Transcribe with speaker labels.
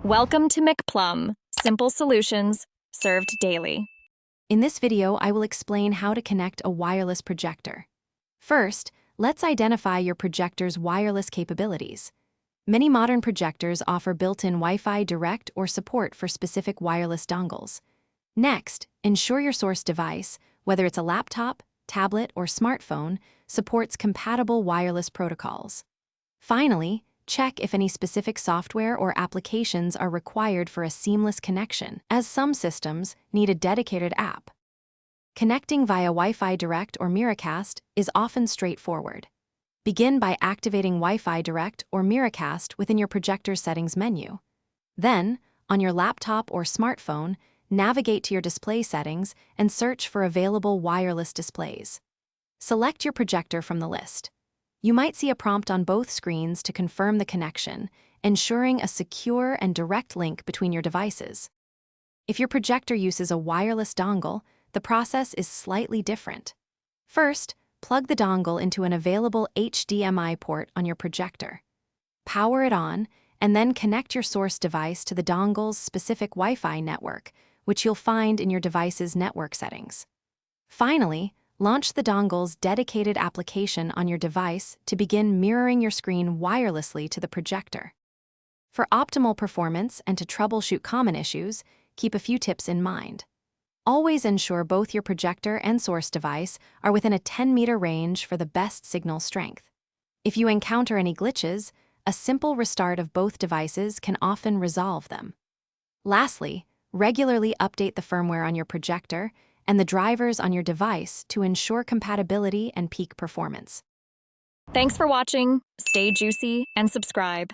Speaker 1: Welcome to McPlum, simple solutions served daily.
Speaker 2: In this video, I will explain how to connect a wireless projector. First, let's identify your projector's wireless capabilities. Many modern projectors offer built-in Wi-Fi direct or support for specific wireless dongles. Next, ensure your source device, whether it's a laptop, tablet, or smartphone, supports compatible wireless protocols. Finally, check if any specific software or applications are required for a seamless connection, as some systems need a dedicated app. Connecting via Wi-Fi Direct or Miracast is often straightforward. Begin by activating Wi-Fi Direct or Miracast within your projector's settings menu. Then, on your laptop or smartphone, navigate to your display settings and search for available wireless displays. Select your projector from the list. You might see a prompt on both screens to confirm the connection, ensuring a secure and direct link between your devices. If your projector uses a wireless dongle, the process is slightly different. First, plug the dongle into an available HDMI port on your projector. Power it on, and then connect your source device to the dongle's specific Wi-Fi network, which you'll find in your device's network settings. Finally, launch the dongle's dedicated application on your device to begin mirroring your screen wirelessly to the projector. For optimal performance and to troubleshoot common issues, keep a few tips in mind. Always ensure both your projector and source device are within a 10-meter range for the best signal strength. If you encounter any glitches, a simple restart of both devices can often resolve them. Lastly, regularly update the firmware on your projector and the drivers on your device to ensure compatibility and peak performance.
Speaker 1: Thanks for watching. Stay juicy and subscribe.